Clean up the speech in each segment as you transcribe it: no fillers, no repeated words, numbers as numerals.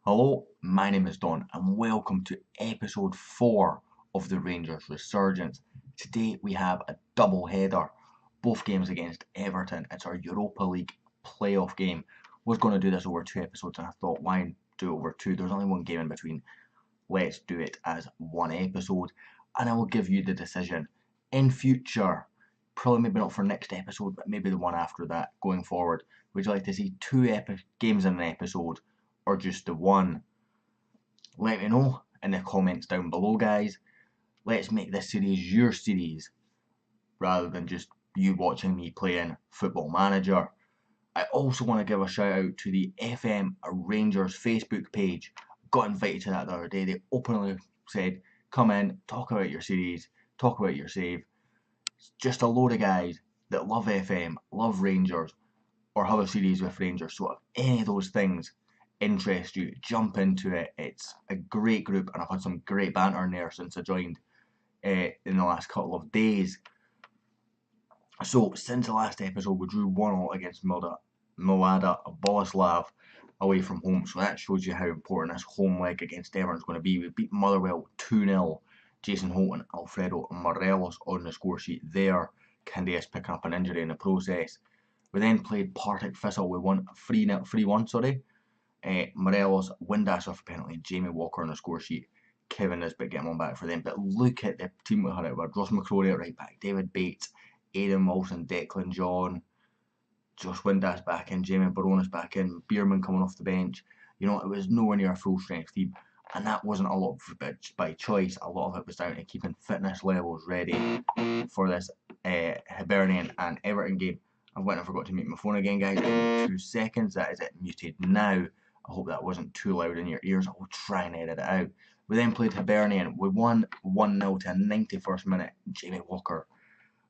Hello, my name is Don and welcome to episode 4 of the Rangers Resurgence. Today we have a double header, both games against Everton. It's our Europa League Playoff game. Was going to do this over 2 episodes and I thought why do it over 2? There's only one game in between. Let's do it as 1 episode and I will give you the decision in future. Probably maybe not for next episode, but maybe the one after that going forward. Would you like to see 2 games in an episode or just the one? Let me know in the comments down below, guys. Let's make this series your series rather than just you watching me playing Football Manager. I also want to give a shout out to the FM Rangers Facebook page. Got invited to that the other day. They openly said, come in, talk about your series, talk about your save. It's just a load of guys that love FM, love Rangers, or have a series with Rangers. So if any of those things interest you, jump into it. It's a great group and I've had some great banter in there since I joined in the last couple of days. So since the last episode we drew 1-0 against Mlada Boleslav away from home, so that shows you how important this home leg against Everton is going to be. We beat Motherwell 2-0. Jason Holt and Alfredo Morelos on the score sheet there. Candias picking up an injury in the process. We then played Partick Thistle. We won 3-1, sorry. Morelos, Windass off a penalty, Jamie Walker on the score sheet, Kevin Nisbet getting one back for them. But look at the team we had out with Ross McCrory at right back, David Bates, Aidan Wilson, Declan John, Josh Windass back in, Jamie Baronis back in, Bierman coming off the bench. You know, it was nowhere near a full strength team. And that wasn't a lot by choice. A lot of it was down to keeping fitness levels ready for this Hibernian and Everton game. I went and forgot to mute my phone again, guys. Give me 2 seconds. That is it muted now. I hope that wasn't too loud in your ears. I will try and edit it out. We then played Hibernian. We won 1-0 to 91st minute. Jamie Walker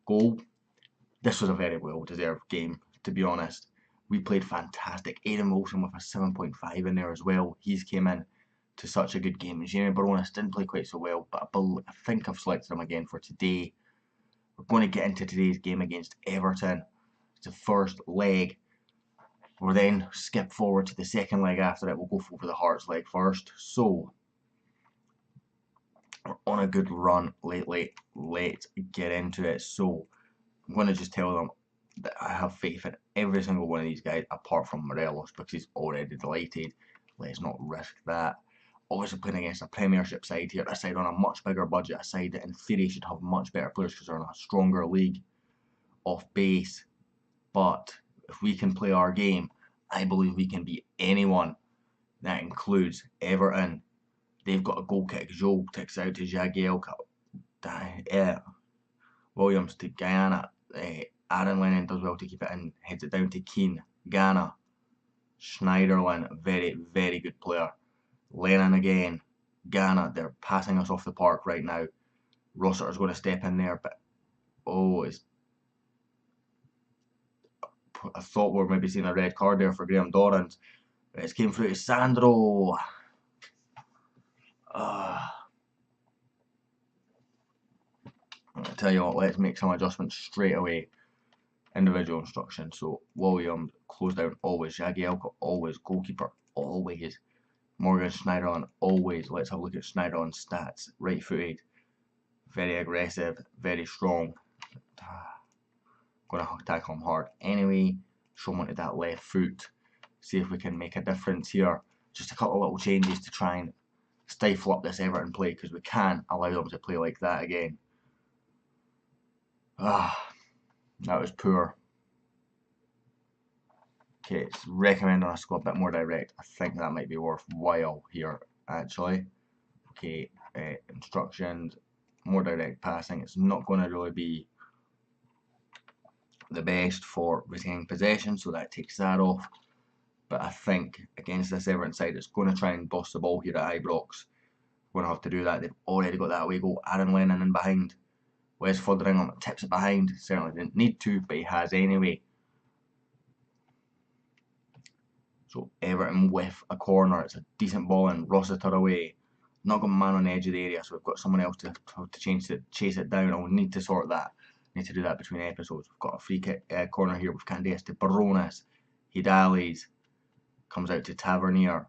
goal. This was a very well deserved game, to be honest. We played fantastic. Aidan Wilson with a 7.5 in there as well. He's came in to such a good game. Jamie Baronis didn't play quite so well, but I think I've selected him again for today. We're going to get into today's game against Everton. It's the first leg. We'll then skip forward to the second leg after it. We'll go over the Hearts leg first. So, we're on a good run lately. Let's get into it. So, I'm going to just tell them that I have faith in every single one of these guys apart from Morelos because he's already delighted. Let's not risk that. Obviously playing against a Premiership side here, a side on a much bigger budget, a side that in theory should have much better players because they're in a stronger league off base. But if we can play our game, I believe we can beat anyone. That includes Everton. They've got a goal kick. Joe ticks out to Jagielka. Williams to Guyana. Aaron Lennon does well to keep it in. Heads it down to Keane. Ghana. Schneiderlin, very, very good player. Lennon again. Ghana, they're passing us off the park right now. Rossiter's going to step in there, but I thought we were maybe seeing a red card there for Graham Dorrans. It came through to Sandro. I tell you what, let's make some adjustments straight away. Individual instructions. So Williams, close down always. Jagielka always. Goalkeeper always. Morgan Schneiderlin always. Let's have a look at Schneiderlin's stats. Right footed. Very aggressive. Very strong. Going to tackle him hard anyway. Show him onto that left foot. See if we can make a difference here. Just a couple of little changes to try and stifle up this Everton play because we can't allow them to play like that again. That was poor. Okay, it's recommending us go a bit more direct. I think that might be worthwhile here, actually. Okay, instructions, more direct passing. It's not going to really be the best for retaining possession, so that takes that off. But I think against this Everton side, it's going to try and boss the ball here at Ibrox. We're going to have to do that. They've already got that away goal. Aaron Lennon in behind. Wes Foderingham tips it behind. Certainly didn't need to, but he has anyway. So Everton with a corner. It's a decent ball in. Rossiter away. Not got a man on the edge of the area, so we've got someone else to chase it down. I'll need to sort that. Need to do that between episodes. We've got a free kick corner here with Candias to Baronis. He dallies. Comes out to Tavernier.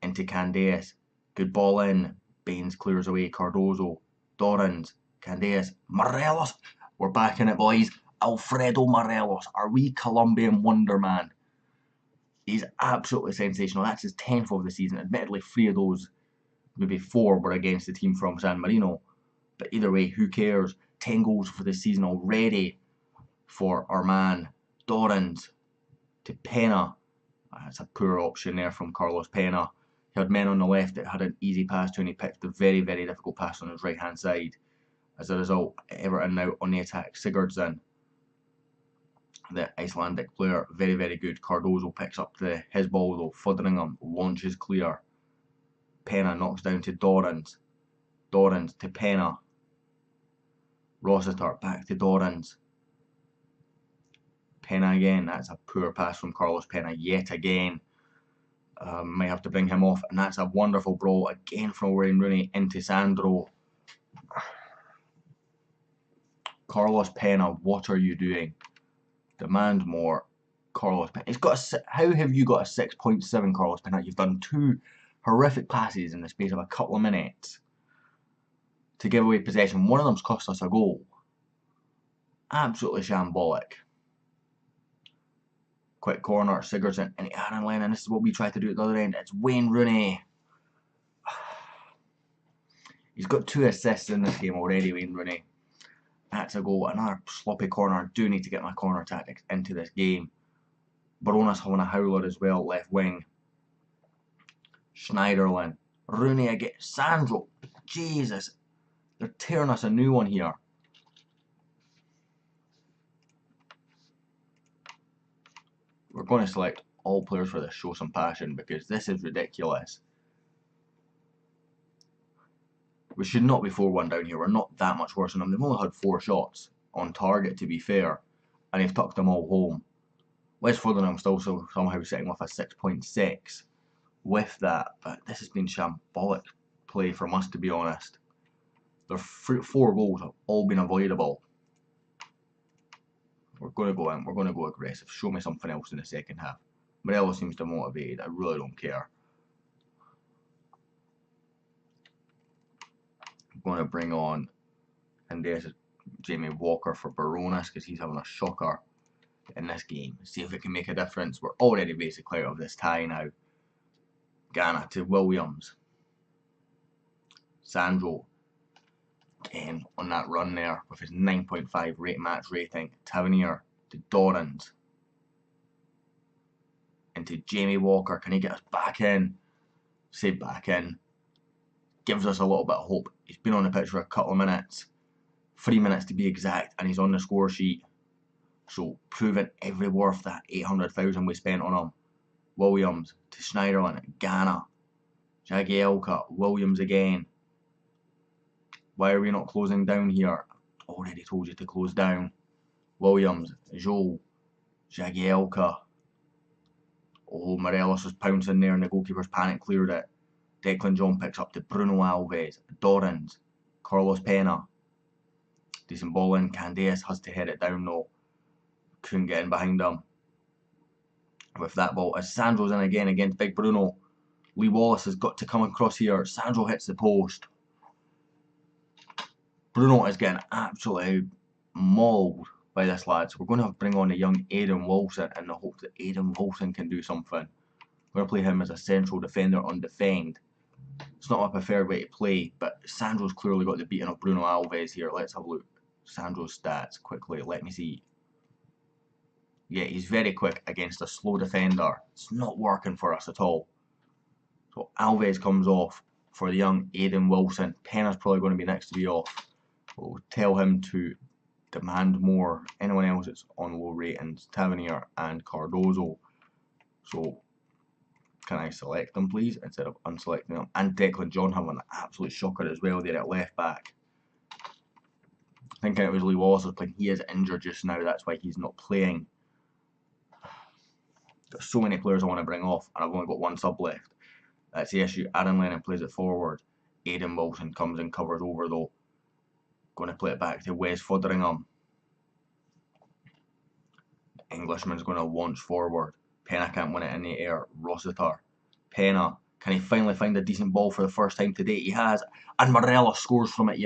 into Candeas. Good ball in. Baines clears away. Cardozo. Dorrans. Candeas. Morelos. We're back in it, boys. Alfredo Morelos, our wee Colombian wonder man. He's absolutely sensational. That's his 10th of the season. Admittedly, 3 of those, maybe 4, were against the team from San Marino. But either way, who cares? 10 goals for the season already for our man Dorrans to Pena. That's a poor option there from Carlos Pena. He had men on the left that had an easy pass to, and he picked a very, very difficult pass on his right hand side. As a result, Everton now on the attack. Sigurdsson, the Icelandic player, very, very good. Cardozo picks up his ball though. Fotheringham launches clear. Pena knocks down to Dorrans. Dorrans to Pena. Rossiter back to Dorrans. Pena again. That's a poor pass from Carlos Pena yet again. Might have to bring him off. And that's a wonderful brawl again from Wayne Rooney into Sandro. Carlos Pena, what are you doing? Demand more. Carlos Pena. He's got how have you got a 6.7, Carlos Pena? You've done 2 horrific passes in the space of a couple of minutes to give away possession. One of them's cost us a goal. Absolutely shambolic. Quick corner, Sigurdsson and Aaron Lennon. This is what we tried to do at the other end. It's Wayne Rooney. He's got 2 assists in this game already, Wayne Rooney. That's a goal. Another sloppy corner. I do need to get my corner tactics into this game. Baronas having a howler as well, left wing. Schneiderlin. Rooney again. Sandro. Jesus. They're tearing us a new one here. We're going to select all players for this. Show some passion, because this is ridiculous. We should not be 4-1 down here. We're not that much worse than them. They've only had 4 shots on target, to be fair, and they've tucked them all home. West Fotheringham still somehow sitting with a 6.6 with that, but this has been shambolic play from us, to be honest. Their 4 goals have all been avoidable. We're going to go in. We're going to go aggressive. Show me something else in the second half. Morelos seems to motivated. I really don't care. I'm going to bring on, and there's Jamie Walker for Baronas, because he's having a shocker in this game. See if it can make a difference. We're already basically out of this tie now. Ghana to Williams. Sandro again on that run there with his 9.5 match rating. Tavernier to Dorrans. Into Jamie Walker. Can he get us back in? Say back in. Gives us a little bit of hope. He's been on the pitch for a couple of minutes. 3 minutes to be exact, and he's on the score sheet. So proving every worth that 800,000 we spent on him. Williams to Schneiderlin. Ghana. Jagielka. Williams again. Why are we not closing down here? Already told you to close down. Williams. Joel. Jagielka. Oh, Morelos was pouncing there and the goalkeeper's panic cleared it. Declan John picks up to Bruno Alves. Dorrans. Carlos Pena. Decent ball in. Candeas has to head it down though. Couldn't get in behind him. With that ball, as Sandro's in again against Big Bruno. Lee Wallace has got to come across here. Sandro hits the post. Bruno is getting absolutely mauled by this lad. So we're going to bring on a young Aidan Wilson in the hope that Aidan Wilson can do something. We're going to play him as a central defender on defend. It's not my preferred way to play, but Sandro's clearly got the beating of Bruno Alves here. Let's have a look. Sandro's stats quickly. Let me see. Yeah, he's very quick against a slow defender. It's not working for us at all. So Alves comes off for the young Aidan Wilson. Pena's probably going to be next to be off. We'll tell him to demand more. Anyone else that's on low ratings, Tavernier and Cardozo. So can I select them, please, instead of unselecting them? And Declan John having an absolute shocker as well there at left back. Thinking it was Lee Wallace was playing. He is injured just now. That's why he's not playing. Got so many players I want to bring off, and I've only got 1 sub left. That's the issue. Aaron Lennon plays it forward. Aidan Wilson comes and covers over though. Going to play it back to Wes Fotheringham. The Englishman's going to launch forward. Pena can't win it in the air. Rossiter. Pena Can he finally find a decent ball for the first time today? He has. And Morelos scores from it,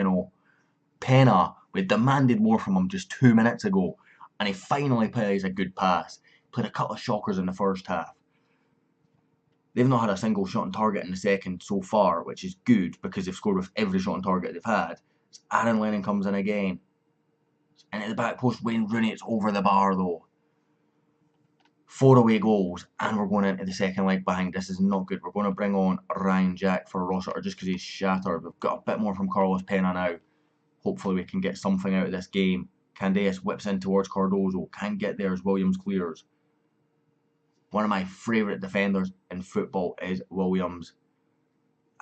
Pena, we demanded more from him just 2 minutes ago. And he finally plays a good pass. Played a couple of shockers in the first half. They've not had a single shot on target in the second so far, which is good because they've scored with every shot on target they've had. So Aaron Lennon comes in again. And at the back post, Wayne Rooney, it's over the bar though. 4 away goals, and we're going into the second leg behind. This is not good. We're going to bring on Ryan Jack for Rossiter just because he's shattered. We've got a bit more from Carlos Pena now. Hopefully we can get something out of this game. Candeas whips in towards Cardozo. Can't get there as Williams clears. One of my favourite defenders in football is Williams.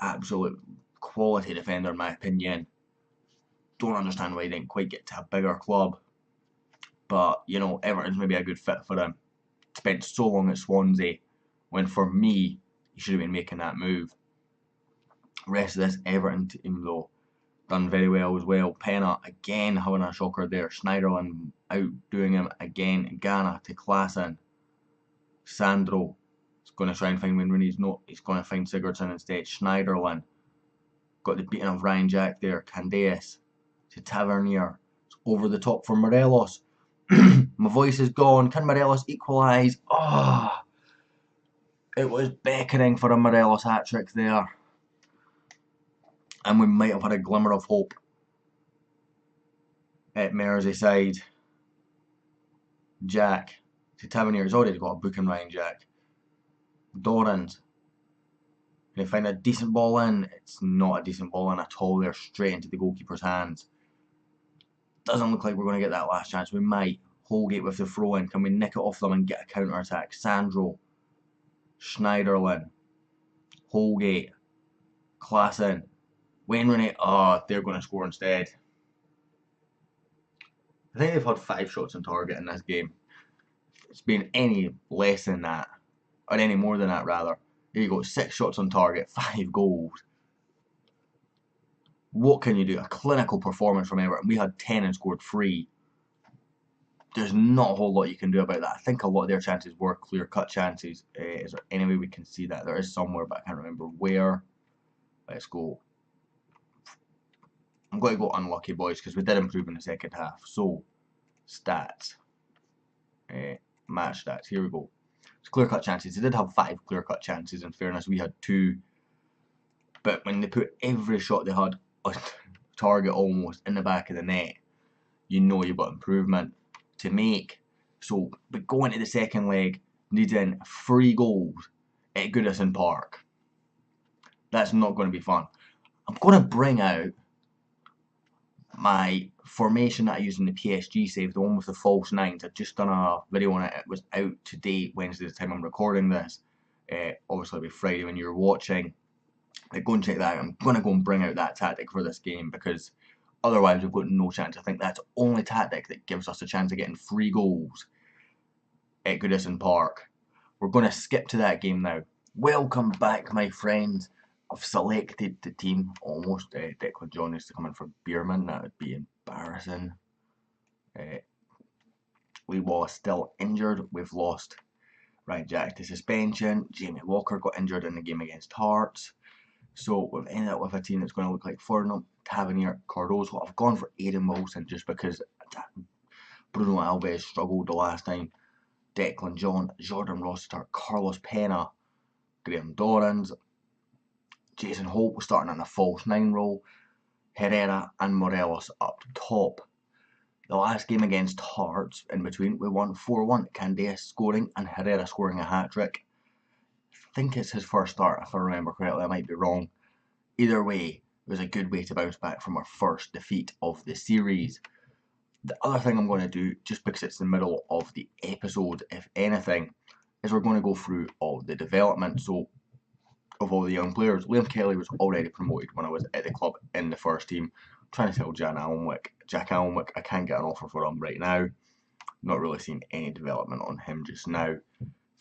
Absolute quality defender in my opinion. Don't understand why he didn't quite get to a bigger club. But, Everton's maybe a good fit for him. Spent so long at Swansea when for me he should have been making that move. Rest of this Everton team though done very well as well. Pena again having a shocker there. Schneiderlin outdoing him again. Ghana to Klassen. Sandro is going to try and find Wayne Rooney's note. He's going to find Sigurdsson instead. Schneiderlin got the beating of Ryan Jack there. Candeas to Tavernier. It's over the top for Morelos. My voice is gone. Can Morelos equalise? It was beckoning for a Morelos hat-trick there. And we might have had a glimmer of hope at Merseyside. Jack to Tavernier. He's already got a book in Ryan Jack. Dorans. Can he find a decent ball in? It's not a decent ball in at all. They're straight into the goalkeeper's hands. Doesn't look like we're going to get that last chance. We might. Holgate with the throw in. Can we nick it off them and get a counter attack? Sandro. Schneiderlin. Holgate. Klassen. Wayne Rooney. They're going to score instead. I think they've had 5 shots on target in this game. If it's been any less than that, or any more than that rather. There you go. 6 shots on target. 5 goals. What can you do? A clinical performance from Everton. We had 10 and scored 3. There's not a whole lot you can do about that. I think a lot of their chances were clear-cut chances. Is there any way we can see that? There is somewhere, but I can't remember where. Let's go. I'm going to go unlucky, boys, because we did improve in the second half. So, stats. Match stats. Here we go. It's clear-cut chances. They did have 5 clear-cut chances. In fairness, we had 2. But when they put every shot they had on target almost in the back of the net, you've got improvement to make. So we go into the second leg needing 3 goals at Goodison Park. That's not going to be fun. I'm going to bring out my formation that I used in the PSG save, the one with the false 9s. I've just done a video on it. It was out today, Wednesday, the time I'm recording this. Obviously it'll be Friday when you're watching. Go and check that out. I'm going to go and bring out that tactic for this game because otherwise we've got no chance. I think that's the only tactic that gives us a chance of getting 3 goals at Goodison Park. We're going to skip to that game now. Welcome back, my friends. I've selected the team almost. Declan John is to come in for Bierman. That would be embarrassing. Lee Wallace still injured. We've lost Ryan Jack to suspension. Jamie Walker got injured in the game against Hearts. So we've ended up with a team that's going to look like Furnham, Tavernier, Cardozo. I've gone for Aidan Wilson just because Bruno Alves struggled the last time. Declan John, Jordan Rossiter, Carlos Pena, Graham Dorrans, Jason Holt was starting on a false 9 role. Herrera and Morelos up top. The last game against Hearts, in between, we won 4-1. Candeas scoring and Herrera scoring a hat-trick. I think it's his first start, if I remember correctly. I might be wrong. Either way, it was a good way to bounce back from our first defeat of the series. The other thing I'm going to do, just because it's the middle of the episode, if anything, is we're going to go through all the development. So, of all the young players, Liam Kelly was already promoted when I was at the club in the first team. I'm trying to tell Jack Alnwick I can't get an offer for him right now. Not really seeing any development on him just now.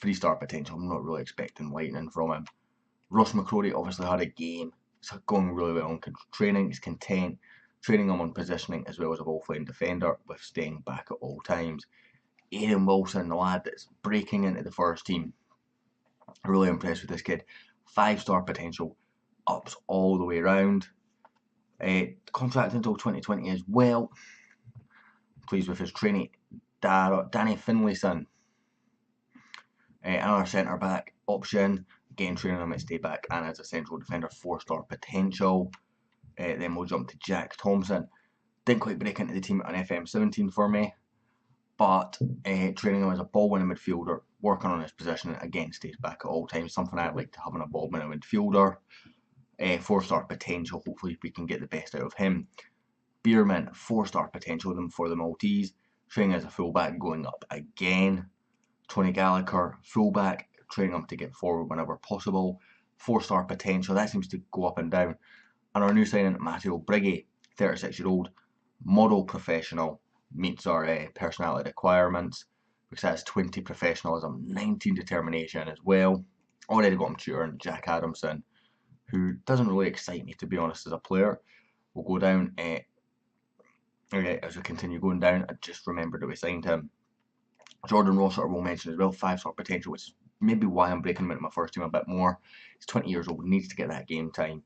3-star potential, I'm not really expecting lightning from him. Ross McCrory obviously had a game. It's going really well on training. He's content. Training him on positioning as well as a ball-playing defender with staying back at all times. Aidan Wilson, the lad that's breaking into the first team. Really impressed with this kid. 5-star potential, ups all the way around. Contract until 2020 as well. Pleased with his training. Danny Finlayson, another centre back option. Again, training him at stay back and as a central defender, 4-star potential. Then we'll jump to Jack Thompson. Didn't quite break into the team on FM17 for me, but training him as a ball-winning midfielder, working on his position, again stays back at all times. Something I'd like to have in a ball-winning midfielder. 4-star potential. Hopefully we can get the best out of him. Bierman, 4-star potential for the Maltese. Training as a fullback, going up again. Tony Gallagher, fullback, training him to get forward whenever possible. 4-star potential. That seems to go up and down. And our new signing, Matteo Brighi, 36-year-old, model professional, meets our personality requirements, because that's 20 professionalism, 19 determination as well. Already got him tutoring Jack Adamson, who doesn't really excite me, to be honest, as a player. We'll go down, as we continue going down, I just remembered that we signed him. Jordan Rossiter will mention as well, 5-star potential, which is maybe why I'm breaking him into my first team a bit more. He's 20 years old, needs to get that game time,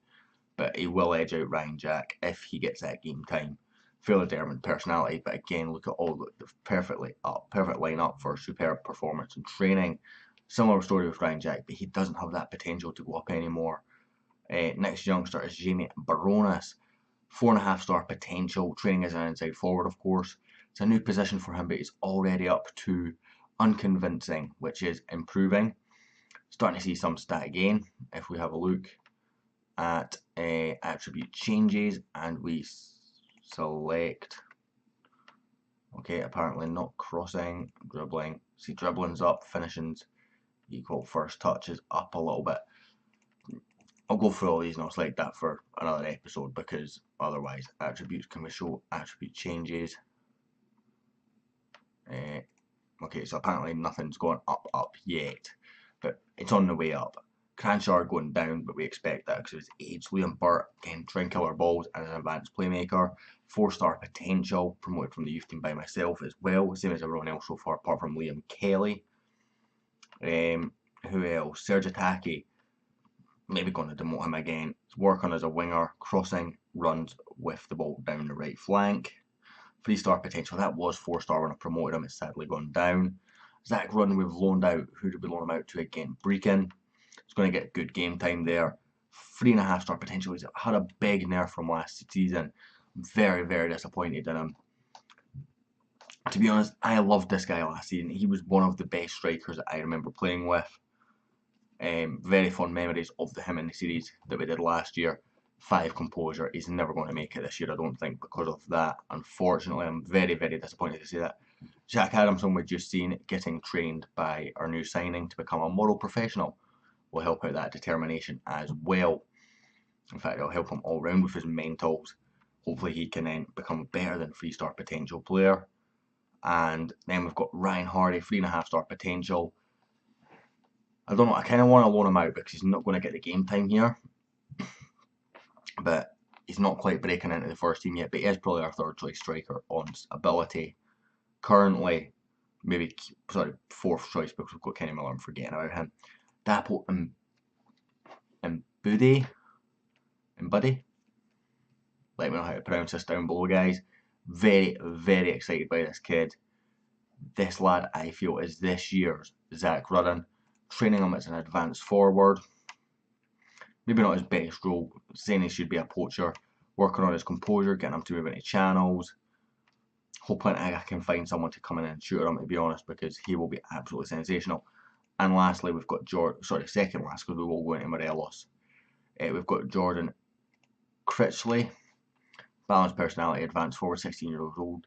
but he will edge out Ryan Jack if he gets that game time. Fairly determined personality, but again, look at all the perfect line-up for superb performance and training. Similar story with Ryan Jack, but he doesn't have that potential to go up anymore. Next youngster is Jamie Baronas, 4.5-star potential, training as an inside forward, of course. It's a new position for him, but he's already up to unconvincing, which is improving. Starting to see some stat gain if we have a look at attribute changes and we select, okay, apparently not crossing, dribbling. See, dribbling's up, finishing's equal, first touch is up a little bit. I'll go through all these and I'll select that for another episode, because otherwise attributes, can we show attribute changes? Okay, so apparently nothing's gone up yet, but it's on the way up. Cranshaw going down, but we expect that because of his age. Liam Burt, again, trying killer balls as an advanced playmaker. 4-star potential, promoted from the youth team by myself as well, same as everyone else so far, apart from Liam Kelly. Who else? Serge Attaque, maybe going to demote him again. He's working as a winger, crossing, runs with the ball down the right flank. 3-star potential, that was 4-star when I promoted him, it's sadly gone down. Zach Rudden, we've loaned out. Who did we loan him out to again? Brecon. He's going to get good game time there. 3.5-star potential. He's had a big nerf from last season. Very, very disappointed in him. To be honest, I loved this guy last season. He was one of the best strikers that I remember playing with. Very fond memories of him in the series that we did last year. 5 composure. He's never going to make it this year, I don't think, because of that. Unfortunately, I'm very, very disappointed to see that. Jack Adamson, we've just seen getting trained by our new signing to become a model professional. Will help out that determination as well. In fact, it'll help him all round with his mentals. Hopefully he can then become better than 3-star potential player. And then we've got Ryan Hardy, 3.5-star potential. I don't know, I kind of want to loan him out because he's not going to get the game time here. But he's not quite breaking into the first team yet, but he is probably our 3rd choice striker on ability. Currently, maybe, sorry, 4th choice because we've got Kenny Miller, I'm forgetting about him. Dapo Mbudi. Let me know how to pronounce this down below, guys. Very, very excited by this kid. This lad, I feel, is this year's Zach Rudden. Training him as an advanced forward. Maybe not his best role, saying he should be a poacher. Working on his composure, getting him to move into channels. Hoping I can find someone to come in and shoot him, to be honest, because he will be absolutely sensational. And lastly, we've got second last, because we will go into Morelos. We've got Jordan Critchley, balanced personality, advanced forward, 16 years old.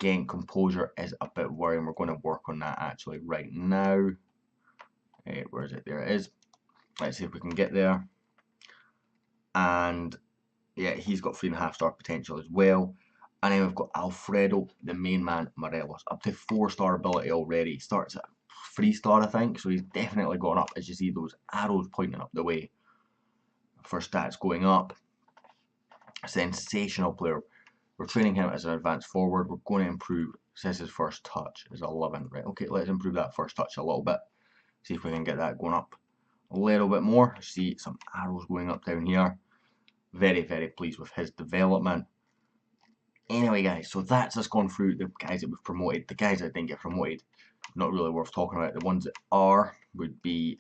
Again, composure is a bit worrying. We're going to work on that actually right now. Where is it? There it is. Let's see if we can get there. And yeah, he's got 3.5-star potential as well. And then we've got Alfredo, the main man, Morelos, up to 4-star ability already. He starts at 3-star, I think, so he's definitely gone up, as you see those arrows pointing up the way for stats going up. Sensational player. We're training him as an advanced forward. We're going to improve. Says his first touch is 11. Right, okay, let's improve that first touch a little bit. See if we can get that going up a little bit more. I see some arrows going up down here. Very, very pleased with his development. Anyway, guys, so that's us gone through the guys that we've promoted. The guys that didn't get promoted, not really worth talking about. The ones that are would be,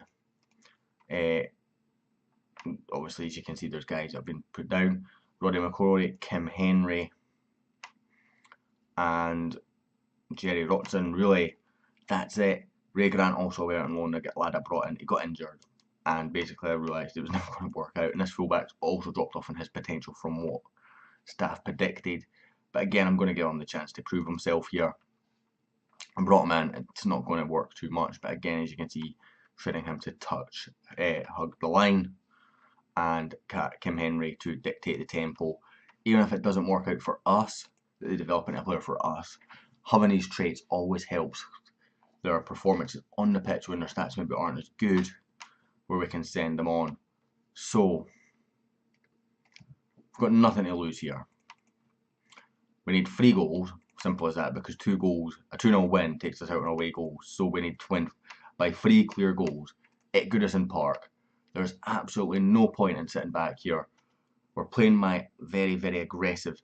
obviously, as you can see, there's guys that have been put down. Roddy McCrory, Kim Henry, and Jerry Rotson. Really, that's it. Ray Grant also went on loan. I got lad I brought in. He got injured, and basically I realised it was never going to work out. And this fullback's also dropped off in his potential from what staff predicted. But again, I'm going to give him the chance to prove himself here. I brought him in. It's not going to work too much, but again, as you can see, training him to touch, hug the line, and Kim Henry to dictate the tempo. Even if it doesn't work out for us, the developing a player for us, having these traits always helps their performances on the pitch when their stats maybe aren't as good, where we can send them on. So, we've got nothing to lose here. We need 3 goals, simple as that, because 2 goals, a 2-0 win takes us out on away goals, so we need to win by 3 clear goals at Goodison Park. There's absolutely no point in sitting back here. We're playing my very, very aggressive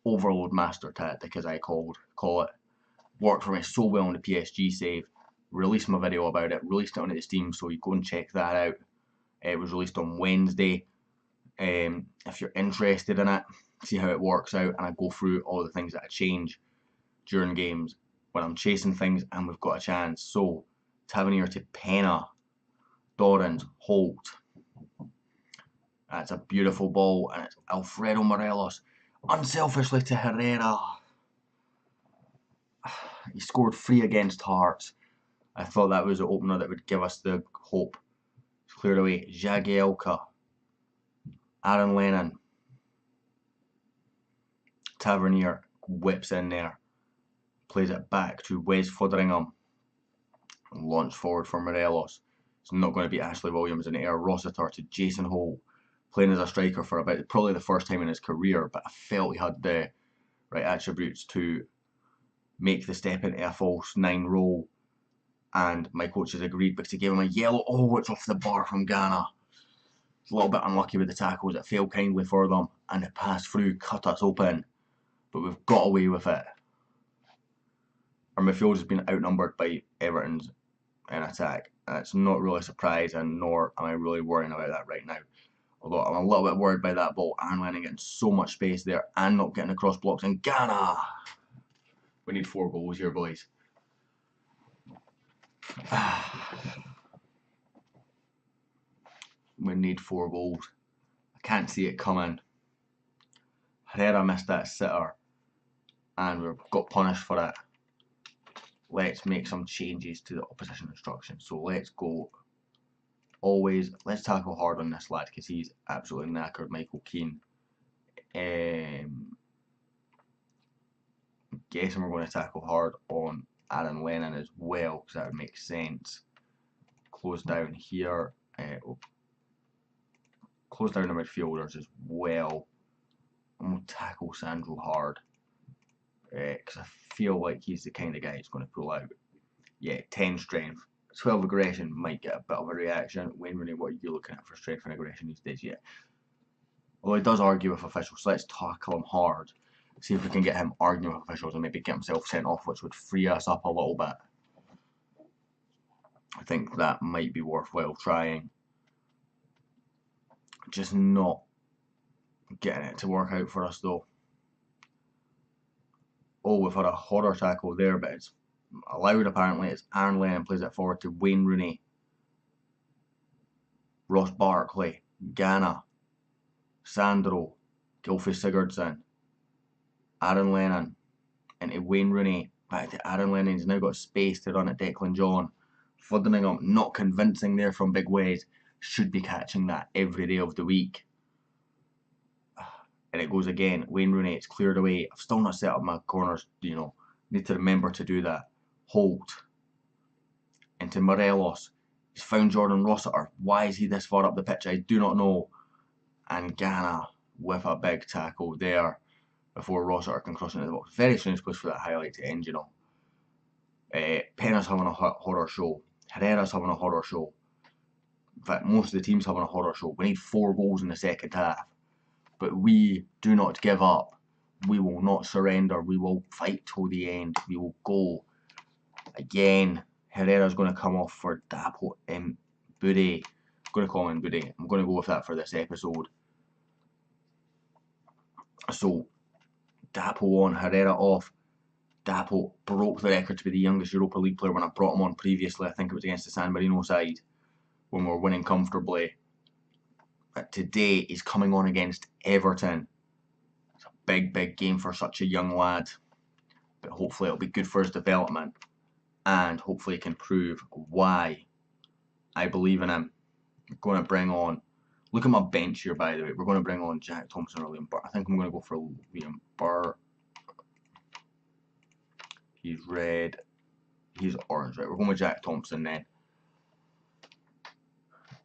overload master tactic, as I call it. Worked for me so well on the PSG save. Released my video about it, released it on the Steam, so you go and check that out. It was released on Wednesday. If you're interested in it, see how it works out, and I go through all the things that I change during games when I'm chasing things and we've got a chance. So, Tavernier to Pena, Dorrans, Holt. That's a beautiful ball, and it's Alfredo Morelos unselfishly to Herrera. He scored 3 against Hearts. I thought that was the opener that would give us the hope. It's cleared away. Jagielka, Aaron Lennon, Tavernier whips in there, plays it back to Wes Foderingham, launch forward for Morelos. It's not going to be Ashley Williams in the air. Rossiter to Jason Holt, playing as a striker for about probably the first time in his career, but I felt he had the right attributes to make the step into a false 9 role, and my coaches agreed because he gave him a yellow. Oh, it's off the bar from Ghana. It's a little bit unlucky with the tackles. It fell kindly for them, and the pass through cut us open, but we've got away with it. Our midfield has been outnumbered by Everton's in attack, and it's not really a surprise, and nor am I really worrying about that right now. Although I'm a little bit worried by that ball. Aaron Lennon getting so much space there and not getting across blocks. And Ghana! We need 4 goals here, boys. We need 4 goals. I can't see it coming. Herrera missed that sitter, and we got punished for it. Let's make some changes to the opposition instructions. So let's go. Always, let's tackle hard on this lad because he's absolutely knackered. Michael Keane. I'm guessing we're going to tackle hard on Aaron Lennon as well, because that would make sense. Close down here. Close down the midfielders as well. And we'll tackle Sandro hard, because I feel like he's the kind of guy that's going to pull out. Yeah, 10 strength. 12 aggression might get a bit of a reaction. Wayne Rooney, what are you looking at for strength and aggression these days? Yeah. Although he does argue with officials, so let's tackle him hard. See if we can get him arguing with officials and maybe get himself sent off, which would free us up a little bit. I think that might be worthwhile trying. Just not getting it to work out for us though. Oh, we've had a horror tackle there, but it's allowed apparently. It's Aaron Lennon plays it forward to Wayne Rooney. Ross Barkley, Ghana, Sandro, Gylfi Sigurdsson, Aaron Lennon into Wayne Rooney, back to Aaron Lennon. He's now got space to run at Declan John. Foderingham, not convincing there from Big Wes. Should be catching that every day of the week. And it goes again. Wayne Rooney, it's cleared away. I've still not set up my corners, you know. Need to remember to do that. Holt. Into Morelos. He's found Jordan Rossiter. Why is he this far up the pitch? I do not know. And Ghana with a big tackle there before Rossiter can cross into the box. Very strange place for that highlight to end, you know. Pena's having a horror show. Herrera's having a horror show. In fact, most of the teams having a horror show. We need 4 goals in the second half. But we do not give up. We will not surrender. We will fight till the end. We will go. Again, Herrera's going to come off for Dapo Bude. I'm going to call him Bude. I'm going to go with that for this episode. So, Dapo on, Herrera off. Dapo broke the record to be the youngest Europa League player when I brought him on previously. I think it was against the San Marino side when we were winning comfortably. But today he's coming on against Everton. It's a big, big game for such a young lad. But hopefully it'll be good for his development. And hopefully he can prove why I believe in him. We're going to bring on... Look at my bench here, by the way. We're going to bring on Jack Thompson or Liam Burr. I think I'm going to go for Liam Burr. He's red. He's orange, right? We're going with Jack Thompson then.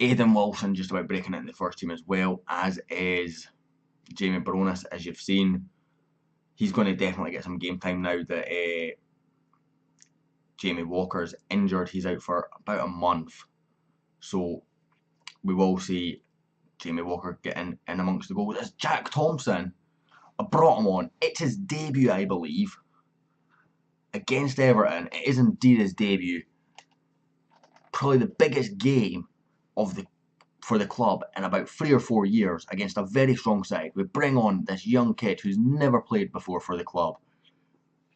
Aidan Wilson just about breaking it in the first team as well, as is Jamie Baronis, as you've seen. He's going to definitely get some game time now that Jamie Walker's injured. He's out for about a month. So we will see Jamie Walker getting in amongst the goals. It's Jack Thompson. I brought him on. It's his debut, I believe, against Everton. It is indeed his debut. Probably the biggest game for the club in about 3 or 4 years against a very strong side. We bring on this young kid who's never played before for the club,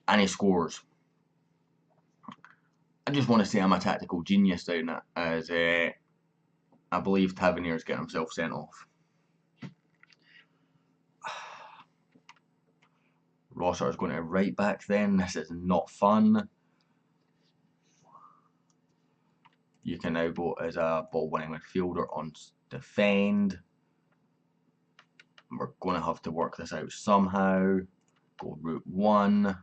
and he scores. I just want to say I'm a tactical genius down it, as I believe Tavernier's getting himself sent off. Rossiter's going to right back then. This is not fun. You can now go as a ball-winning midfielder on defend. We're going to have to work this out somehow. Go route 1.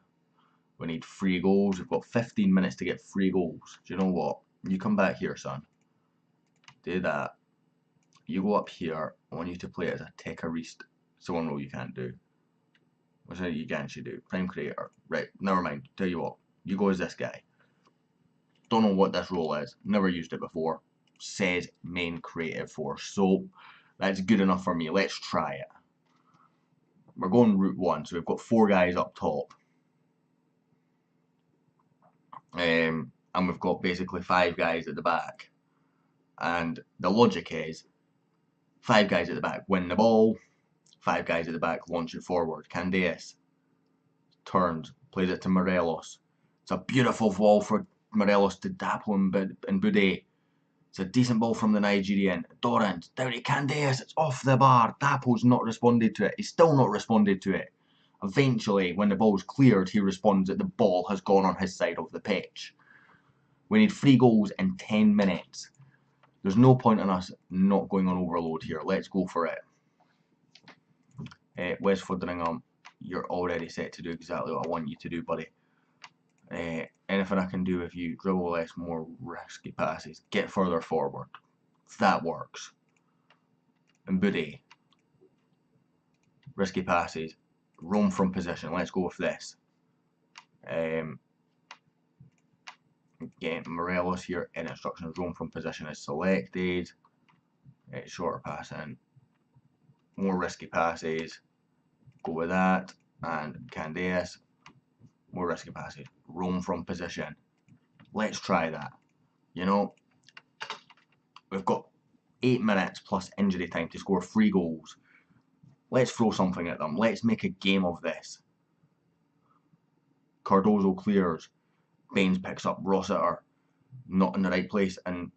We need 3 goals. We've got 15 minutes to get 3 goals. Do you know what? You come back here, son. Do that. You go up here. I want you to play it as a Tecarist. It's the one role you can't do. What's that you can actually do? Prime creator. Right, never mind. Tell you what. You go as this guy. Don't know what this role is. Never used it before. Says main creative force. So that's good enough for me. Let's try it. We're going route 1. So we've got 4 guys up top. And we've got basically 5 guys at the back. And the logic is 5 guys at the back win the ball. 5 guys at the back launch it forward. Candeas turns, plays it to Morelos. It's a beautiful ball for Morelos to Dapo and Bude. It's a decent ball from the Nigerian. Dorrans, down to Candeas, it's off the bar. Dapo's not responded to it. He's still not responded to it. Eventually, when the ball's cleared, he responds that the ball has gone on his side of the pitch. We need 3 goals in 10 minutes. There's no point in us not going on overload here. Let's go for it. Wes Foderingham, you're already set to do exactly what I want you to do, buddy. Anything I can do if you dribble less, more risky passes, get further forward. That works. And Bude, risky passes, roam from position. Let's go with this. Again, Morelos here in instructions, roam from position is selected. Shorter passing, more risky passes. Go with that. And Candeas, more risky passes, roam from position. Let's try that. You know, we've got 8 minutes plus injury time to score 3 goals. Let's throw something at them. Let's make a game of this. Cardozo clears. Baines picks up Rossiter. Not in the right place. And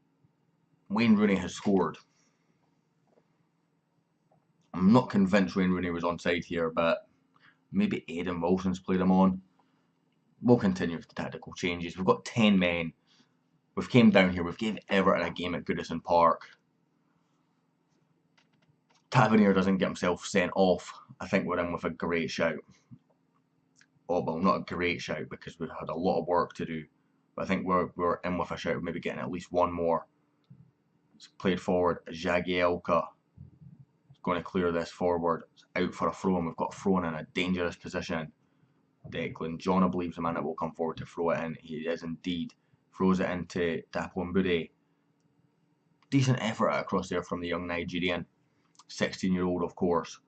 Wayne Rooney has scored. I'm not convinced Wayne Rooney was onside here, but maybe Aidan Wilson's played him on. We'll continue with the tactical changes. We've got 10 men. We've came down here. We've gave Everton a game at Goodison Park. Tavernier doesn't get himself sent off. I think we're in with a great shout. Oh, well, not a great shout because we've had a lot of work to do. But I think we're in with a shout, maybe getting at least 1 more. It's played forward. Jagielka is going to clear this forward. It's out for a throw, and we've got thrown in a dangerous position. Declan, John believes a man that will come forward to throw it in. He is indeed. Throws it into Dapo and Bude. Decent effort across there from the young Nigerian, 16-year-old, of course.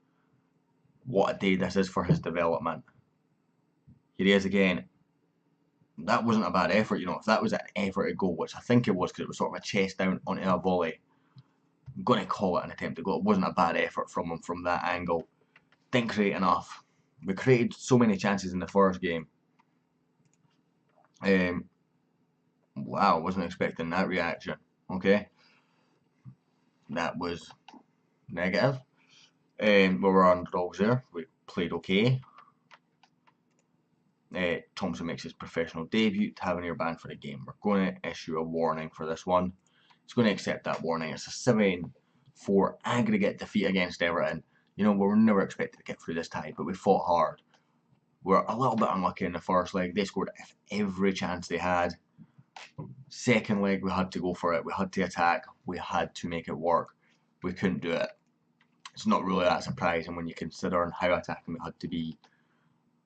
What a day this is for his development. Here he is again. That wasn't a bad effort, you know. If that was an efforted goal, which I think it was because it was sort of a chest down onto a volley, I'm going to call it an attempted goal. It wasn't a bad effort from him from that angle. Didn't create enough. We created so many chances in the first game. Wow, wasn't expecting that reaction. Okay, that was negative. We were underdogs there. We played okay. Thompson makes his professional debut. Tavernier banned for the game. We're going to issue a warning for this one. He's going to accept that warning. It's a 7-4 aggregate defeat against Everton. You know, we were never expected to get through this tie, but we fought hard. We're a little bit unlucky in the first leg. They scored every chance they had. Second leg, we had to go for it. We had to attack. We had to make it work. We couldn't do it. It's not really that surprising when you consider how attacking we had to be.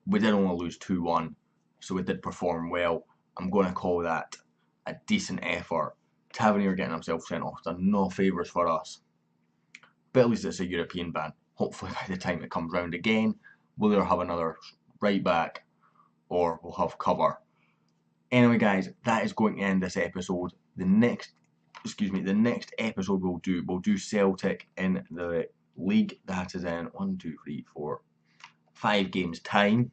We did only lose 2-1, so we did perform well. I'm going to call that a decent effort. Tavernier getting himself sent off done no favours for us. But at least it's a European ban. Hopefully by the time it comes round again, we'll either have another right back or we'll have cover. Anyway guys, that is going to end this episode. The next episode we'll do Celtic in the league. That is in 5 games time.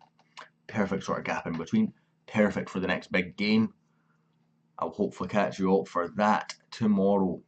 Perfect sort of gap in between. Perfect for the next big game. I'll hopefully catch you all for that tomorrow.